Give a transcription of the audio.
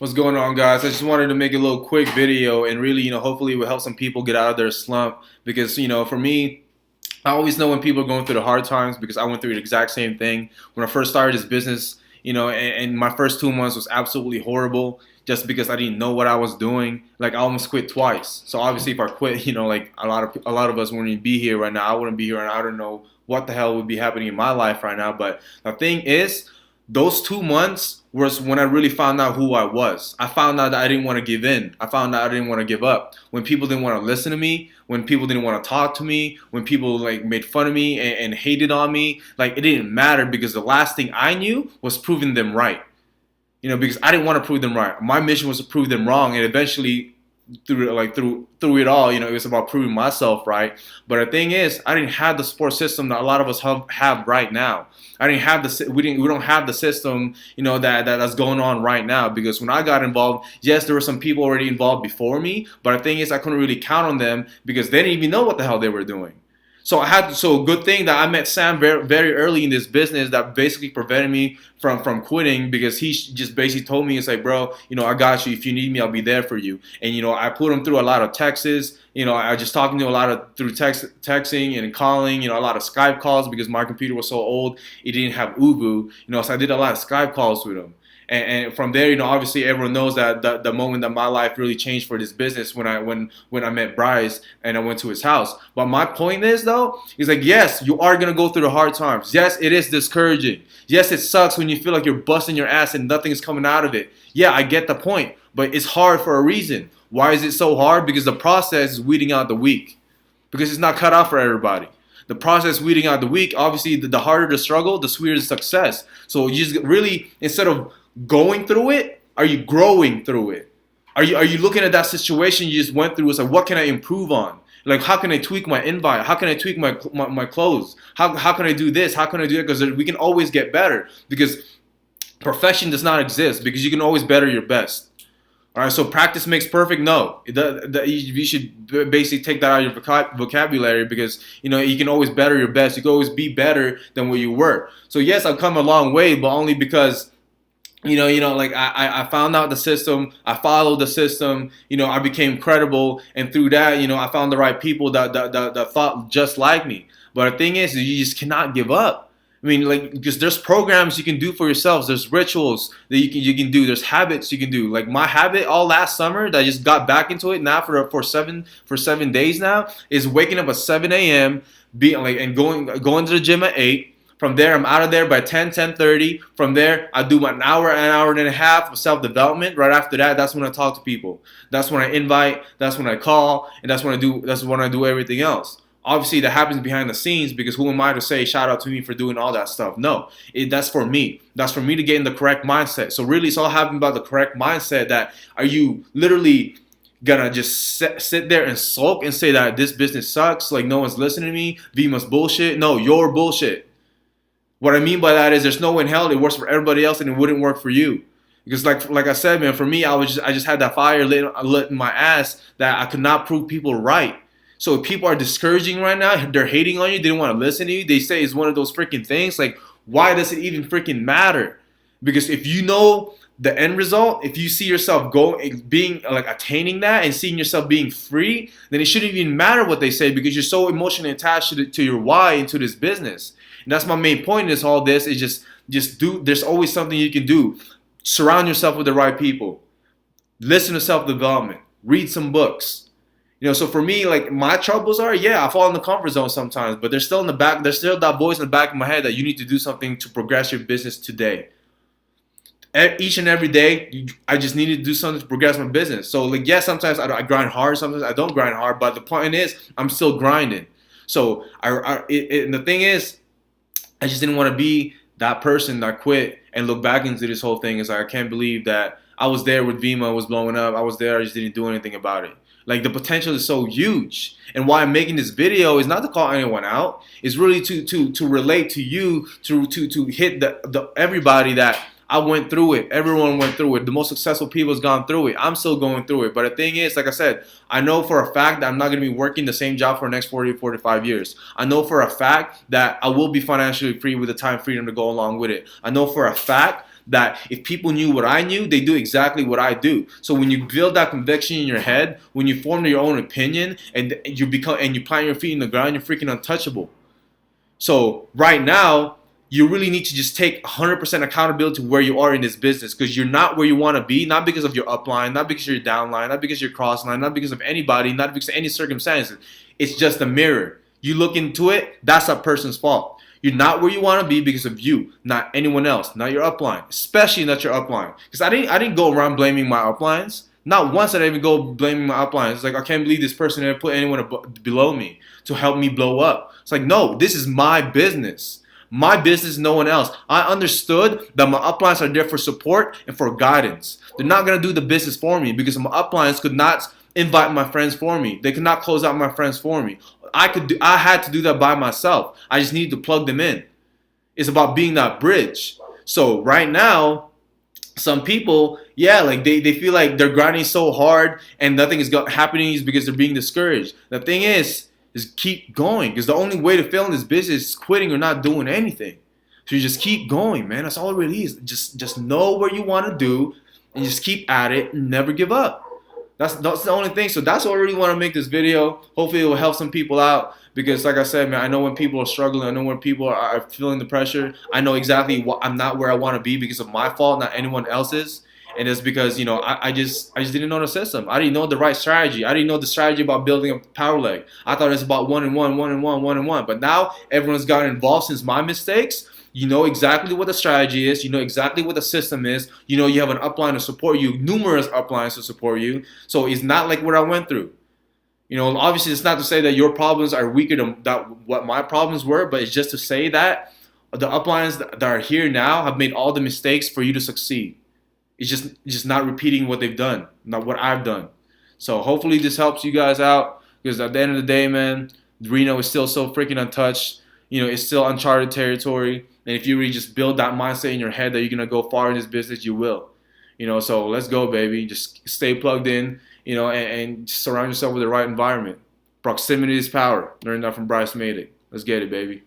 What's going on, guys? I just wanted to make a little quick video and really, hopefully it will help some people get out of their slump because, for me, I always know when people are going through the hard times because I went through the exact same thing. When I first started this business, and my first 2 months was absolutely horrible just because I didn't know what I was doing. Like I almost quit twice. So obviously if I quit, like a lot of us wouldn't be here right now. I wouldn't be here and I don't know what the hell would be happening in my life right now. But the thing is, those 2 months was when I really found out who I was. I found out that I didn't want to give in. I found out I didn't want to give up. When people didn't want to listen to me, when people didn't want to talk to me, when people like made fun of me and hated on me, like it didn't matter because the last thing I knew was proving them right. Because I didn't want to prove them right. My mission was to prove them wrong, and eventually through it all, it was about proving myself right. But the thing is, I didn't have the support system that a lot of us have right now. I didn't have we don't have the system, that's going on right now. Because when I got involved, yes, there were some people already involved before me, but the thing is, I couldn't really count on them because they didn't even know what the hell they were doing. So good thing that I met Sam very, very early in this business that basically prevented me from quitting because he just basically told me, it's like, bro, I got you. If you need me, I'll be there for you. And, I put him through a lot of texts. I just talking to a lot of through texting and calling, a lot of Skype calls because my computer was so old. It didn't have Ubu, so I did a lot of Skype calls with him. And from there, obviously everyone knows that the moment that my life really changed for this business when I met Bryce and I went to his house. But my point is though, is like, yes, you are gonna go through the hard times. Yes, it is discouraging. Yes, it sucks when you feel like you're busting your ass and nothing is coming out of it. Yeah, I get the point, but it's hard for a reason. Why is it so hard? Because the process is weeding out the weak. Because it's not cut out for everybody. The process weeding out the weak, obviously the harder the struggle, the sweeter the success. So you just really, instead of going through it, are you growing through it? Are you looking at that situation you just went through? It's like, what can I improve on? Like, how can I tweak my invite? How can I tweak my clothes? How can I do this? How can I do that? Because we can always get better. Because perfection does not exist. Because you can always better your best. All right, so practice makes perfect. No, you should basically take that out of your vocabulary because you can always better your best. You can always be better than what you were. So yes, I've come a long way, but only because like I found out the system, I followed the system, I became credible, and through that, I found the right people that thought just like me. But the thing is, you just cannot give up. I mean, like, because there's programs you can do for yourselves. There's rituals that you can do. There's habits you can do. Like my habit all last summer that I just got back into it now for 7 days now is waking up at 7 a.m. and going to the gym at 8. From there, I'm out of there by 10:30. From there, I do an hour and a half of self-development. Right after that, that's when I talk to people. That's when I invite. That's when I call, and that's when I do everything else. Obviously, that happens behind the scenes because who am I to say shout out to me for doing all that stuff? No, that's for me. That's for me to get in the correct mindset. So really, it's all happening about the correct mindset. That are you literally gonna just sit there and sulk and say that this business sucks, like no one's listening to me, vemma's bullshit? No, you're bullshit. What I mean by that is there's no way in hell it works for everybody else and it wouldn't work for you. Because like I said, man, for me, I just had that fire lit in my ass that I could not prove people right. So if people are discouraging right now, they're hating on you, they don't want to listen to you, they say it's one of those freaking things, like why does it even freaking matter? Because if you know the end result, if you see yourself attaining that and seeing yourself being free, then it shouldn't even matter what they say because you're so emotionally attached to your why into this business. And that's my main point in this all this is just do. There's always something you can do. Surround yourself with the right people. Listen to self-development. Read some books. So for me, like my troubles are, yeah, I fall in the comfort zone sometimes, but there's still that voice in the back of my head that you need to do something to progress your business today. Each and every day, I just needed to do something to progress my business. So like, yeah, sometimes I grind hard, sometimes I don't grind hard, but the point is, I'm still grinding. So and the thing is, I just didn't want to be that person that quit and look back into this whole thing. It's like, I can't believe that I was there with Vemma was blowing up. I was there. I just didn't do anything about it. Like the potential is so huge. And why I'm making this video is not to call anyone out. It's really to relate to you, to hit the everybody that I went through it. Everyone went through it. The most successful people has gone through it. I'm still going through it. But the thing is, like I said, I know for a fact that I'm not going to be working the same job for the next 40 to 45 years. I know for a fact that I will be financially free with the time freedom to go along with it. I know for a fact that if people knew what I knew, they do exactly what I do. So when you build that conviction in your head, when you form your own opinion, and you plant your feet in the ground, you're freaking untouchable. So right now, you really need to just take 100% accountability to where you are in this business, because you're not where you want to be, not because of your upline, not because of your downline, not because of your crossline, not because of anybody, not because of any circumstances. It's just a mirror. You look into it, that's that person's fault. You're not where you want to be because of you, not anyone else, not your upline, especially not your upline. Because I didn't go around blaming my uplines. Not once did I even go blaming my uplines. It's like, I can't believe this person didn't put anyone below me to help me blow up. It's like, no, this is my business. My business, no one else. I understood that my uplines are there for support and for guidance. They're not going to do the business for me, because my uplines could not invite my friends for me. They could not close out my friends for me. I had to do that by myself. I just needed to plug them in. It's about being that bridge. So right now, some people, yeah, like they feel like they're grinding so hard and nothing is happening is because they're being discouraged. The thing is keep going, because the only way to fail in this business is quitting or not doing anything. So you just keep going, man. That's all it really is. Just know what you want to do and just keep at it and never give up. That's the only thing. So that's why I really want to make this video. Hopefully it will help some people out, because like I said, man, I know when people are struggling. I know when people are feeling the pressure. I know exactly what I'm not where I want to be because of my fault, not anyone else's. And it's because, you know, I just didn't know the system. I didn't know the right strategy. I didn't know the strategy about building a power leg. I thought it was about 1 and 1, 1 and 1, 1 and 1. But now everyone's gotten involved since my mistakes. You know exactly what the strategy is. You know exactly what the system is. You know you have an upline to support you, numerous uplines to support you. So it's not like what I went through. You know, obviously it's not to say that your problems are weaker than what my problems were, but it's just to say that the uplines that are here now have made all the mistakes for you to succeed. It's just not repeating what they've done, not what I've done. So hopefully this helps you guys out, because at the end of the day, man, Reno is still so freaking untouched. You know, it's still uncharted territory. And if you really just build that mindset in your head that you're going to go far in this business, you will. You know, so let's go, baby. Just stay plugged in, you know, and surround yourself with the right environment. Proximity is power. Learn that from Bryce Made It. Let's get it, baby.